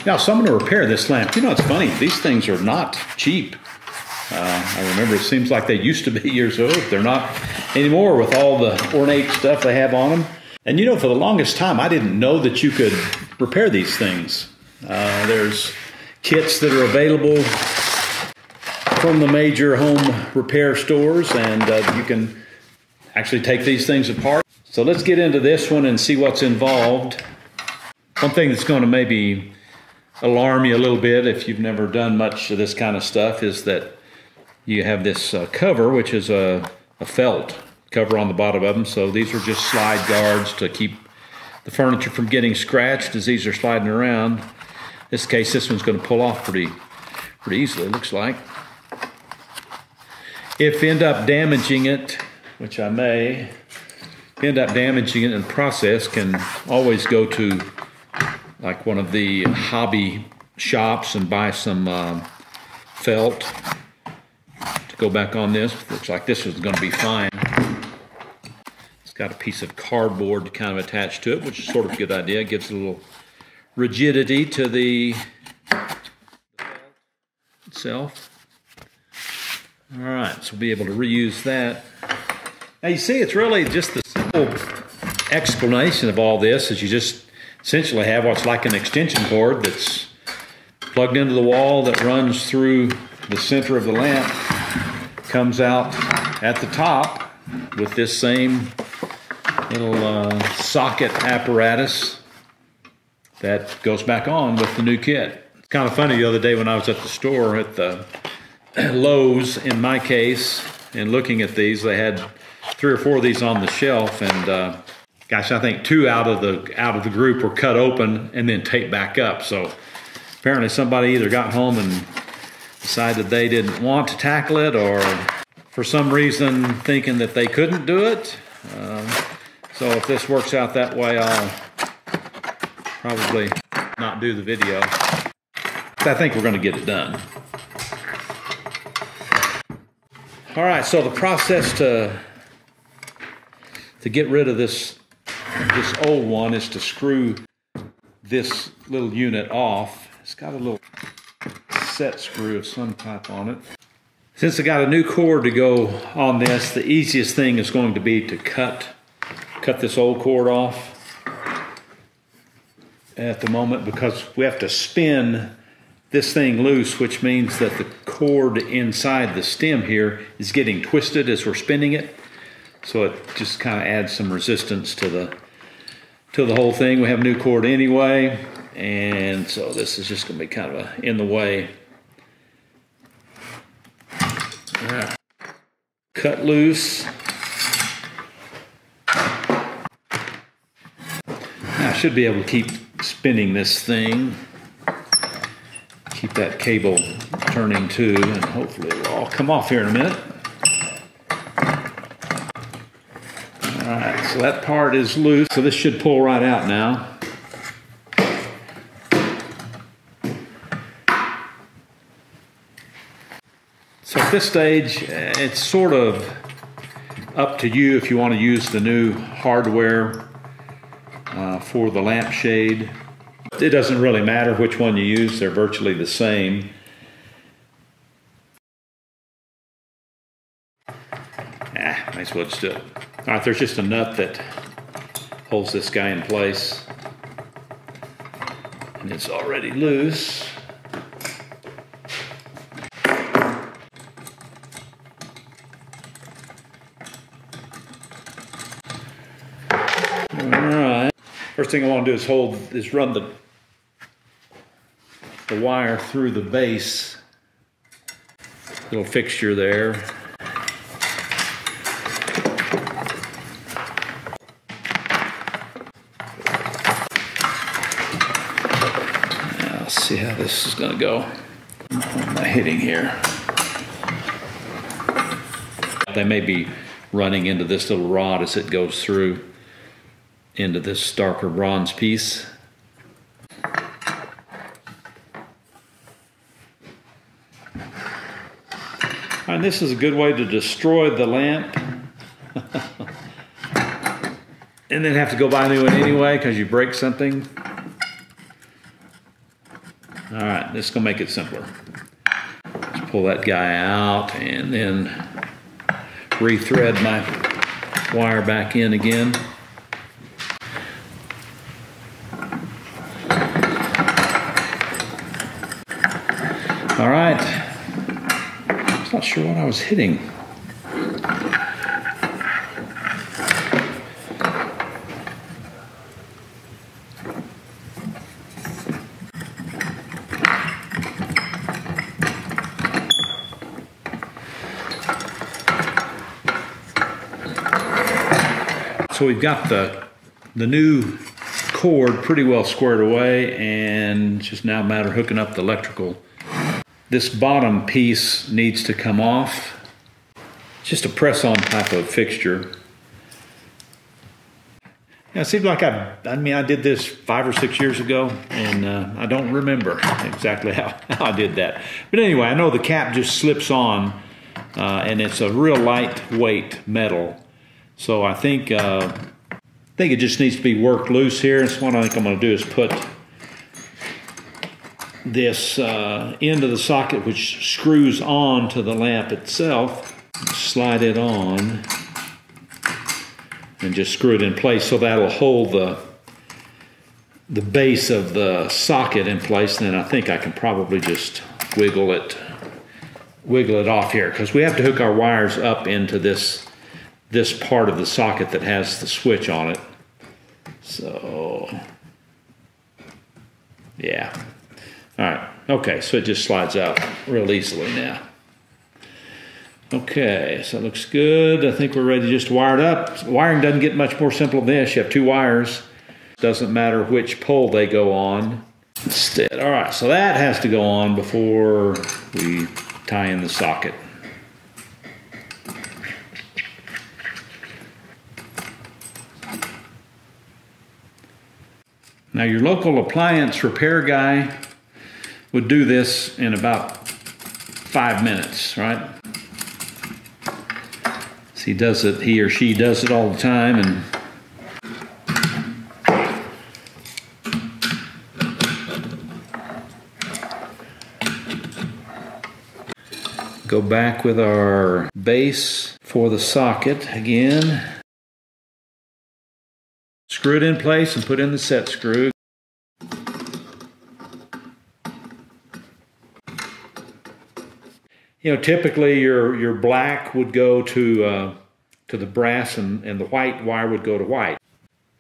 Now, so I'm going to repair this lamp. You know, it's funny. These things are not cheap. I remember it seems like they used to be years old. They're not anymore with all the ornate stuff they have on them. And you know, for the longest time, I didn't know that you could repair these things. There's kits that are available from the major home repair stores, and you can actually take these things apart. So let's get into this one and see what's involved. One thing that's going to maybe alarm you a little bit if you've never done much of this kind of stuff is that you have this cover, which is a felt cover on the bottom of them. So these are just slide guards to keep the furniture from getting scratched as these are sliding around. In this case, this one's going to pull off pretty easily, it looks like. If end up damaging it, which I may, end up damaging it in the process, can always go to like one of the hobby shops and buy some felt to go back on this. Looks like this is going to be fine. It's got a piece of cardboard kind of attached to it, which is sort of a good idea. It gives a little rigidity to the felt itself. All right, so we'll be able to reuse that. Now you see, it's really just the simple explanation of all this is you just essentially have what's like an extension cord that's plugged into the wall that runs through the center of the lamp, comes out at the top with this same little socket apparatus that goes back on with the new kit. It's kind of funny, the other day when I was at the store at the Lowe's, in my case, and looking at these, they had 3 or 4 of these on the shelf, and gosh, I think 2 out of the group were cut open and then taped back up. So apparently somebody either got home and decided they didn't want to tackle it, or for some reason thinking that they couldn't do it. So if this works out that way, I'll probably not do the video. But I think we're going to get it done. All right, so the process to get rid of this old one is to screw this little unit off. It's got a little set screw of some type on it. Since I got a new cord to go on this, the easiest thing is going to be to cut this old cord off at the moment, because we have to spin this thing loose, which means that the cord inside the stem here is getting twisted as we're spinning it. So it just kind of adds some resistance to the whole thing. We have a new cord anyway, and so this is just going to be kind of in the way. Cut loose. Now I should be able to keep spinning this thing. Keep that cable turning too, and hopefully it will all come off here in a minute. All right, so that part is loose, so this should pull right out now. So at this stage, it's sort of up to you if you want to use the new hardware for the lampshade. It doesn't really matter which one you use, they're virtually the same. Might as well just do it. All right, there's just a nut that holds this guy in place, and it's already loose. Alright. First thing I want to do is run the wire through the base little fixture there. Now let's see how this is going to go. What am I hitting here? They may be running into this little rod as it goes through into this darker bronze piece. And this is a good way to destroy the lamp and then have to go buy a new one anyway because you break something. this is going to make it simpler. Let's pull that guy out and then rethread my wire back in again. All right. I'm not sure what I was hitting. So we've got the new cord pretty well squared away, and it's just now a matter of hooking up the electrical. This bottom piece needs to come off. It's just a press-on type of fixture. Yeah, it seems like I did this 5 or 6 years ago, and I don't remember exactly how I did that. But anyway, I know the cap just slips on, and it's a real lightweight metal. So I think it just needs to be worked loose here. So what I think I'm going to do is put this end of the socket, which screws on to the lamp itself, slide it on, and just screw it in place. So that'll hold the base of the socket in place. And then I think I can probably just wiggle it off here, because we have to hook our wires up into this part of the socket that has the switch on it. So, yeah. All right. Okay, so it just slides out real easily now. Okay, so it looks good. I think we're ready to just wire it up. Wiring doesn't get much more simple than this. You have 2 wires. Doesn't matter which pole they go on instead. All right, so that has to go on before we tie in the socket. Now your local appliance repair guy would do this in about 5 minutes, right? So he or she does it all the time, and go back with our base for the socket again. Screw it in place and put in the set screw. You know, typically your black would go to the brass, and the white wire would go to white.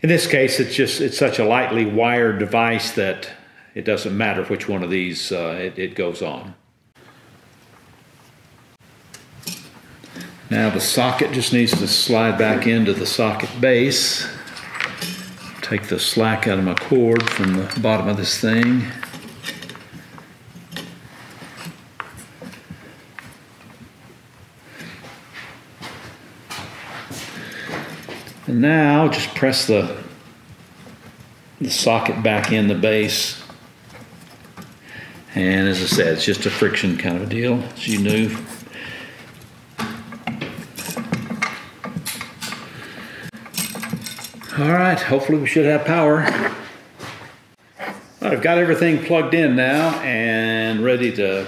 In this case, it's such a lightly wired device that it doesn't matter which one of these it goes on. Now the socket just needs to slide back into the socket base. Take the slack out of my cord from the bottom of this thing. And now just press the socket back in the base. And as I said, it's just a friction kind of a deal, as you knew. All right, hopefully we should have power. I've got everything plugged in now and ready to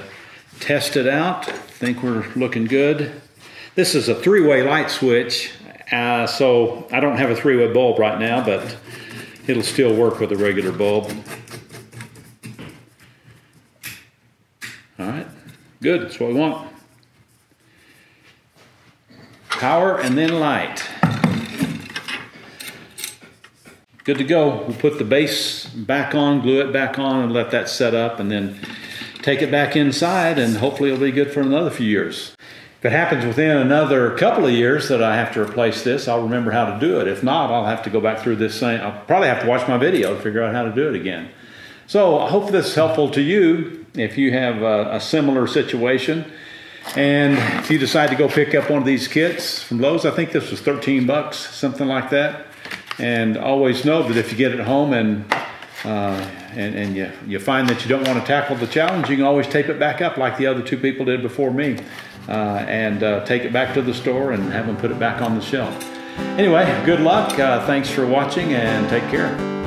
test it out. I think we're looking good. This is a 3-way light switch, so I don't have a 3-way bulb right now, but it'll still work with a regular bulb. All right, good, that's what we want. Power and then light. Good to go. We'll put the base back on, glue it back on, and let that set up, and then take it back inside, and hopefully it'll be good for another few years. If it happens within another couple of years that I have to replace this, I'll remember how to do it. If not, I'll have to go back through this thing. I'll probably have to watch my video to figure out how to do it again. So I hope this is helpful to you if you have a similar situation. And if you decide to go pick up one of these kits from Lowe's, I think this was 13 bucks, something like that. And always know that if you get it home and you find that you don't want to tackle the challenge, you can always tape it back up like the other 2 people did before me, and take it back to the store and have them put it back on the shelf. Anyway, good luck. Thanks for watching, and take care.